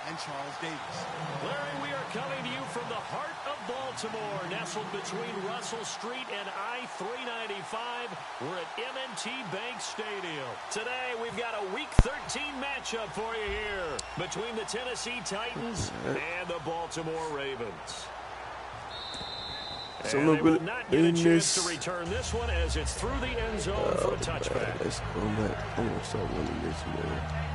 Larry, we are coming to you from the heart of Baltimore, nestled between Russell Street and I-395. We're at M&T Bank Stadium. Today, we've got a Week 13 matchup for you here between the Tennessee Titans and the Baltimore Ravens. So and they will not get a chance to return this one as it's through the end zone for a touchback. Let's go back. I'm going to start winning this, man.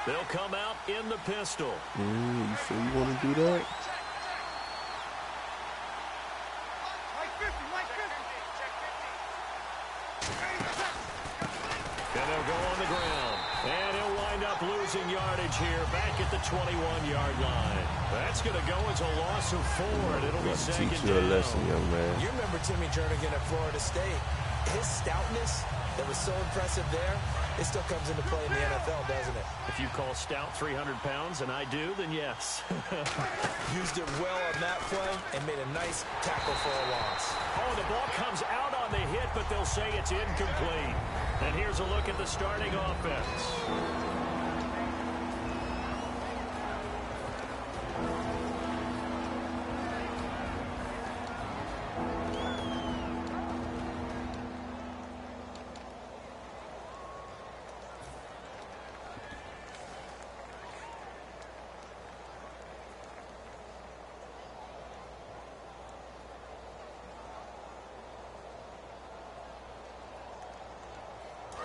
They'll come out in the pistol. You sure you want to do that? And they'll go on the ground. And he'll wind up losing yardage here back at the 21-yard line. That's going to go as a loss of 4, and it'll be second down. Teach you a lesson, young man. You remember Timmy Jernigan at Florida State. His stoutness that was so impressive there, it still comes into play in the NFL, doesn't it? If you call stout 300 pounds, and I do, then yes. Used it well on that play and made a nice tackle for a loss. Oh, the ball comes out on the hit, but they'll say it's incomplete. And here's a look at the starting offense.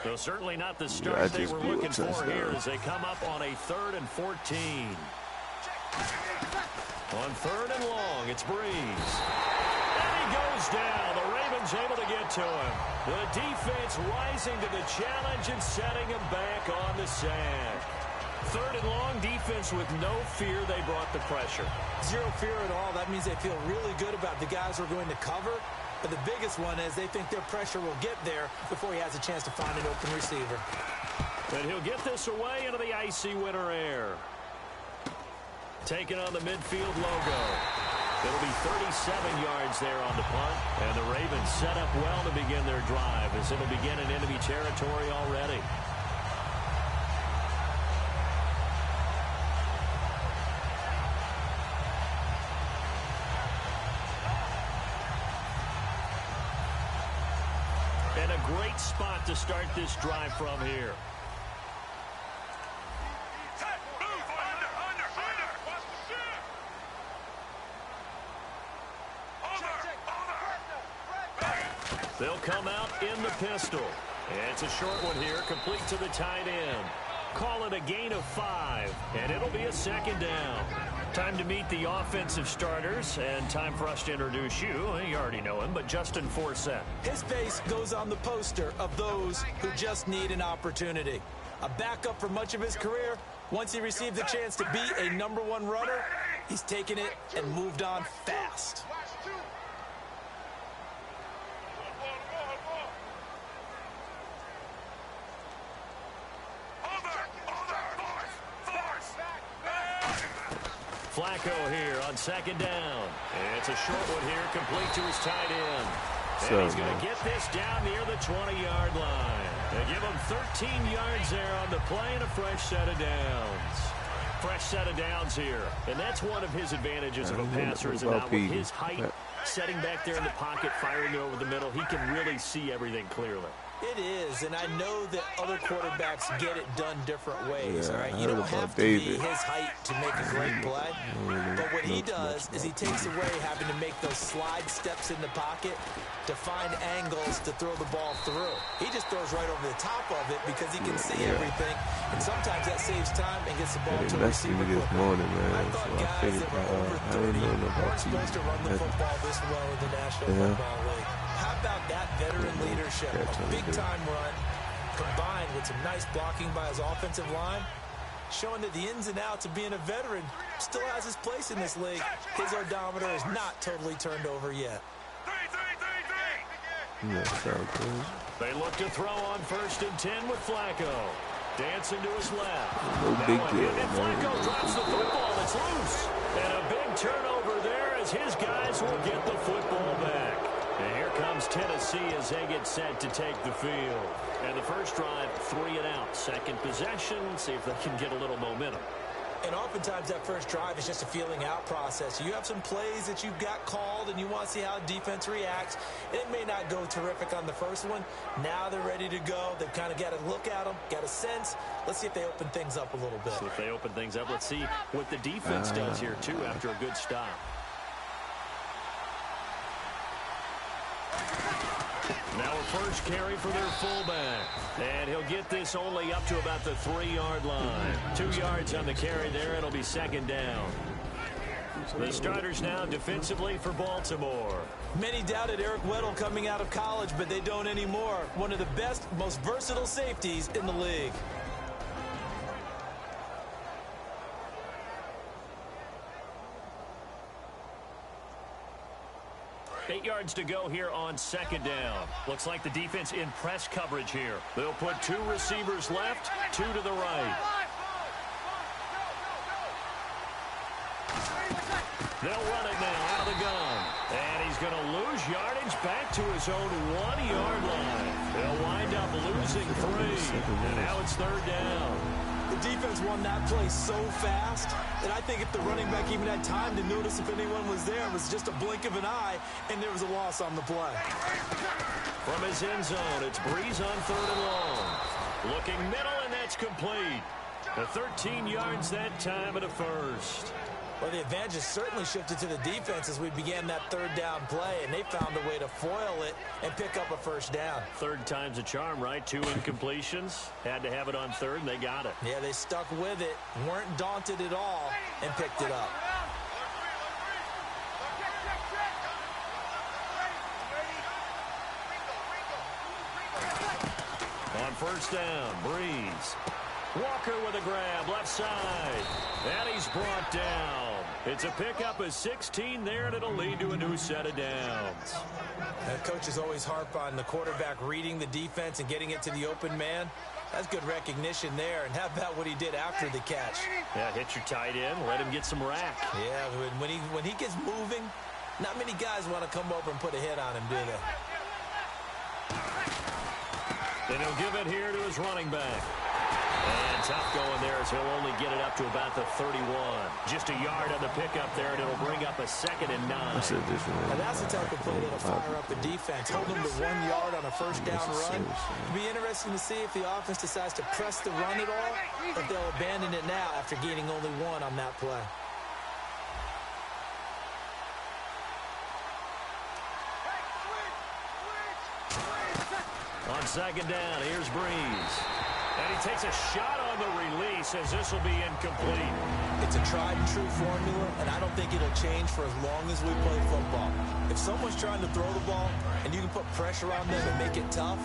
So certainly not the start they were looking for here as they come up on a 3rd and 14. On 3rd and long, it's Breeze. And he goes down. The Ravens able to get to him. The defense rising to the challenge and setting him back on the sack. 3rd and long, defense with no fear. They brought the pressure. Zero fear at all. That means they feel really good about the guys who are going to cover. But the biggest one is they think their pressure will get there before he has a chance to find an open receiver. And he'll get this away into the icy winter air. Taking on the midfield logo. It'll be 37 yards there on the punt. And the Ravens set up well to begin their drive as it'll begin in enemy territory already. And a great spot to start this drive from here. They'll come out in the pistol. And it's a short one here, complete to the tight end. Call it a gain of 5, and it'll be a second down. Time to meet the offensive starters, and time for us to introduce you. You already know him, but Justin Forsett. His face goes on the poster of those who just need an opportunity. A backup for much of his career. Once he received the chance to be a #1 runner, he's taken it and moved on fast. Flacco here on second down. And it's a short one here, complete to his tight end. And he's going to get this down near the 20-yard line. They give him 13 yards there on the play and a fresh set of downs. Fresh set of downs here. And that's one of his advantages of a passer is not with his height, setting back there in the pocket, firing over the middle. He can really see everything clearly. It is, and I know that other quarterbacks get it done different ways, Yeah, all right? I You heard don't about have to David. be his height to make a great play, but what he does is he takes away having to make those slide steps in the pocket to find angles to throw the ball through. He just throws right over the top of it because he can see everything, and sometimes that saves time and gets the ball to a receiver this quicker. morning, man. I thought So I guys figured, that were over I 30 didn't know about weren't you. supposed to run the football this well in the National Football League. How about that veteran leadership? A big-time run, combined with some nice blocking by his offensive line, showing that the ins and outs of being a veteran still has his place in this league. His odometer is not totally turned over yet. Yeah, sounds good. They look to throw on 1st and 10 with Flacco. Dancing to his left. No big deal. And Flacco drops the football. It's loose. And a big turnover there as his guys will get the football back. And here comes Tennessee as they get set to take the field. And the first drive, 3 and out. Second possession, see if they can get a little momentum. And oftentimes that first drive is just a feeling out process. You have some plays that you've got called and you want to see how defense reacts. It may not go terrific on the first one. Now they're ready to go. They've kind of got to look at them, got a sense. Let's see if they open things up a little bit. See if they open things up. Let's see what the defense does here, too, after a good stop. Now a first carry for their fullback. And he'll get this only up to about the 3-yard line. 2 yards on the carry there. It'll be second down. The starters now defensively for Baltimore. Many doubted Eric Weddle coming out of college, but they don't anymore. One of the best, most versatile safeties in the league. Eight yards to go here on second down. Looks like the defense in press coverage here. They'll put 2 receivers left, 2 to the right. They'll run it now out of the gun. And he's going to lose yardage back to his own 1-yard line. They'll wind up losing 3. And now it's third down. The defense won that play so fast that I think if the running back even had time to notice if anyone was there, it was just a blink of an eye, and there was a loss on the play. From his end zone, it's Breeze on 3rd and long. Looking middle, and that's complete. The 13 yards that time at a first. Well, the advantage has certainly shifted to the defense as we began that third down play, and they found a way to foil it and pick up a first down. Third time's a charm, right? 2 incompletions. Had to have it on third, and they got it. Yeah, they stuck with it, weren't daunted at all, and picked it up. On first down, Breeze. Walker with a grab, left side. And he's brought down. It's a pickup of 16 there, and it'll lead to a new set of downs. Coaches always harp on the quarterback reading the defense and getting it to the open man. That's good recognition there. And how about what he did after the catch? Yeah, hit your tight end, let him get some rack. Yeah, when he gets moving, not many guys want to come over and put a hit on him, do they? And he'll give it here to his running back. And tough going there as he'll only get it up to about the 31. Just a yard on the pickup there, and it'll bring up a 2nd and 9. Now that's the type of play that'll fire up the defense. Hold them to 1 yard on a first down run. It'll be interesting to see if the offense decides to press the run at all, or if they'll abandon it now after gaining only 1 on that play. On second down, here's Breeze. And he takes a shot on the release as this will be incomplete. It's a tried-and-true formula, and I don't think it'll change for as long as we play football. If someone's trying to throw the ball and you can put pressure on them and make it tough,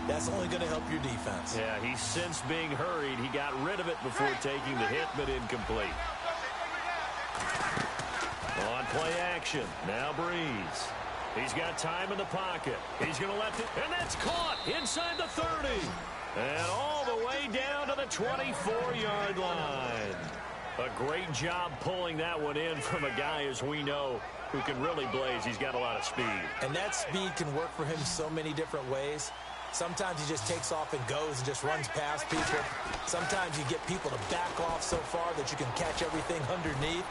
that's only going to help your defense. Yeah, he's since being hurried. He got rid of it before taking the hit, but incomplete. On play action, now Breeze. He's got time in the pocket. He's going to let it, and that's caught inside the 30. And all the way down to the 24-yard line. A great job pulling that one in from a guy, as we know, who can really blaze. He's got a lot of speed. And that speed can work for him so many different ways. Sometimes he just takes off and goes and just runs past people. Sometimes you get people to back off so far that you can catch everything underneath.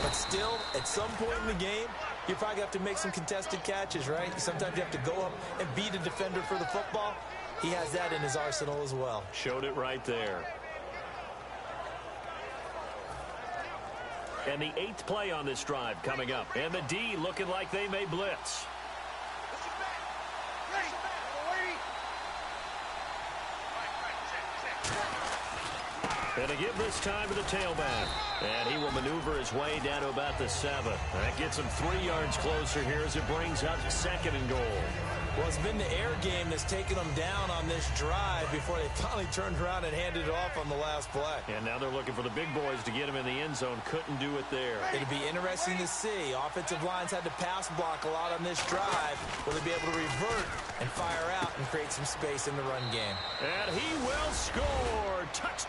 But still, at some point in the game, you probably have to make some contested catches, right? Sometimes you have to go up and beat a defender for the football. He has that in his arsenal as well. Showed it right there. And the 8th play on this drive coming up. And the D looking like they may blitz. And to give this time to the tailback. And he will maneuver his way down to about the 7. That gets him 3 yards closer here as it brings up 2nd and goal. Well, it's been the air game that's taken them down on this drive before they finally turned around and handed it off on the last play. And now they're looking for the big boys to get him in the end zone. Couldn't do it there. It'll be interesting to see. Offensive lines had to pass block a lot on this drive. Will they be able to revert and fire out and create some space in the run game? And he will score. Touchdown.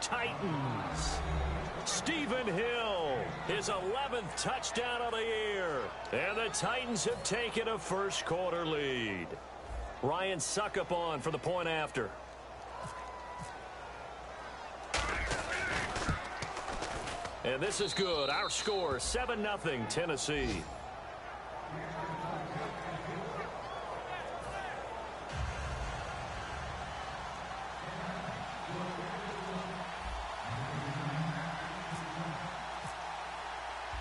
Titans. Stephen Hill, his 11th touchdown of the year. And the Titans have taken a first-quarter lead. Ryan Suckup on for the point after. And this is good. Our score, 7-0 Tennessee.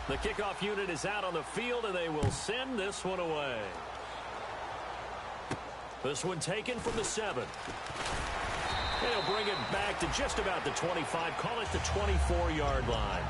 The kickoff unit is out on the field, and they will send this one away. This one taken from the 7. They'll bring it back to just about the 25. Call it the 24-yard line.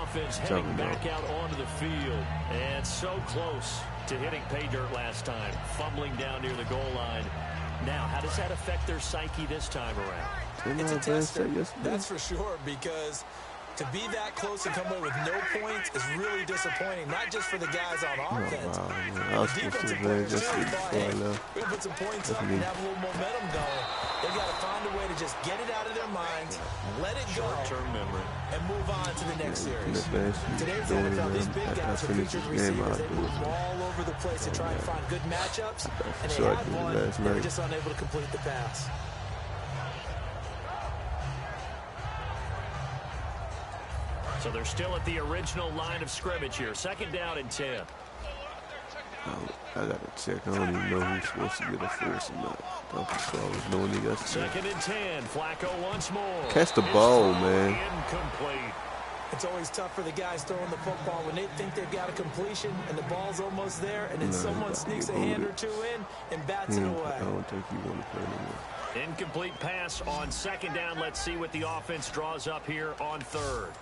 Offense heading back out onto the field, and so close to hitting pay dirt last time, fumbling down near the goal line. Now, how does that affect their psyche this time around? It's a tester, that's for sure, because to be that close and come away with no points is really disappointing, not just for the guys on offense. I was supposed to advance just before I left. We're going to put some points up and have a little momentum going. They've got to find a way to just get it out of their minds, let it go, and move on to the next series. Today's NFL, these big guys are featured receivers. They move all over the place to try and find good matchups, and they had one, they were just unable to complete the pass. So they're still at the original line of scrimmage here. 2nd down and 10. I got to check. I don't even know who's supposed to get a force or not. So I was knowing he got 2nd and 10. Flacco once more. Catch the ball, man. Incomplete. It's always tough for the guys throwing the football when they think they've got a completion and the ball's almost there, and then someone sneaks a hand or two in and bats it away. I don't think he want to play anymore. Incomplete pass on 2nd down. Let's see what the offense draws up here on 3rd.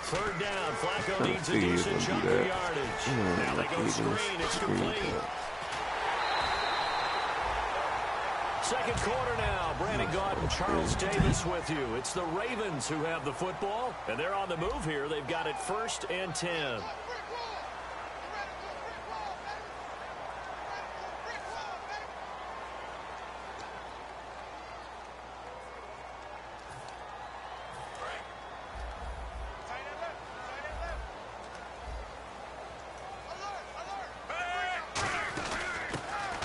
3rd down. Flacco needs a decent chunk of yardage. Now they go screen. It's complete. 2nd quarter now. Brandon Gaudin, Charles Davis with you. It's the Ravens who have the football, and they're on the move here. They've got it 1st and 10.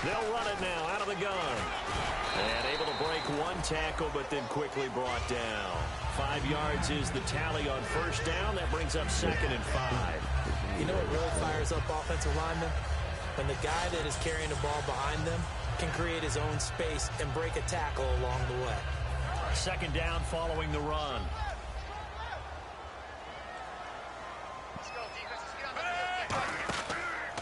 They'll run it now out of the gun. And able to break one tackle, but then quickly brought down. 5 yards is the tally on 1st down. That brings up 2nd and 5. You know what really fires up offensive linemen? When the guy that is carrying the ball behind them can create his own space and break a tackle along the way. 2nd down following the run.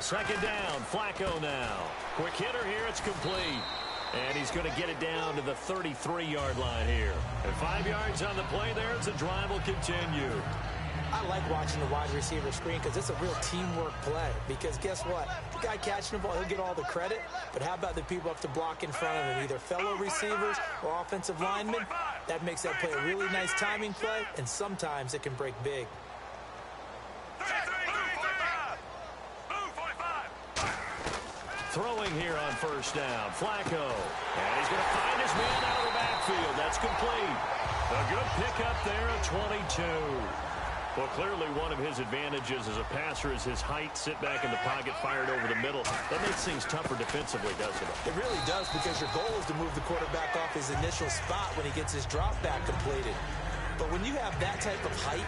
Second down, Flacco now. Quick hitter here, it's complete. And he's going to get it down to the 33-yard line here. And 5 yards on the play there as the drive will continue. I like watching the wide receiver screen because it's a real teamwork play. Because guess what? The guy catching the ball, he'll get all the credit. But how about the people up to block in front of him, either fellow receivers or offensive linemen? That makes that play a really nice timing play, and sometimes it can break big. Throwing here on 1st down, Flacco. And he's going to find his man out of the backfield. That's complete. A good pickup there at 22. Well, clearly one of his advantages as a passer is his height. Sit back in the pocket, fired over the middle. That makes things tougher defensively, doesn't it? It really does, because your goal is to move the quarterback off his initial spot when he gets his drop back completed. But when you have that type of height,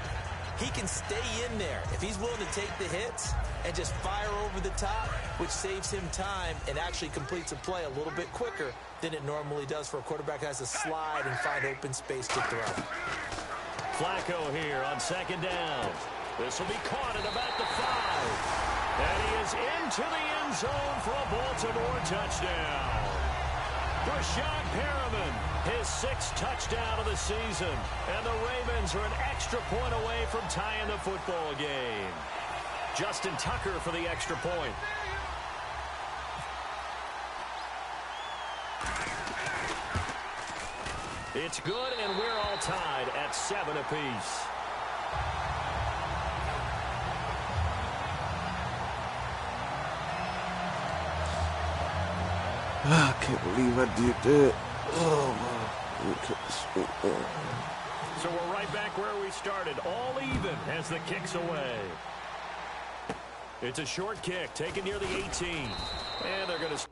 he can stay in there if he's willing to take the hits and just fire over the top, which saves him time and actually completes a play a little bit quicker than it normally does for a quarterback that has to slide and find open space to throw. Flacco here on 2nd down. This will be caught at about the 5. And he is into the end zone for a Baltimore touchdown. Rashad Perriman, his 6th touchdown of the season. And the Ravens are an extra point away from tying the football game. Justin Tucker for the extra point. It's good, and we're all tied at 7 apiece. I can't believe I did that. Oh, my. So we're right back where we started, all even as the kick's away. It's a short kick taken near the 18. And they're going to...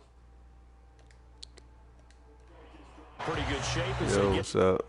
Pretty good shape as they get... What's up?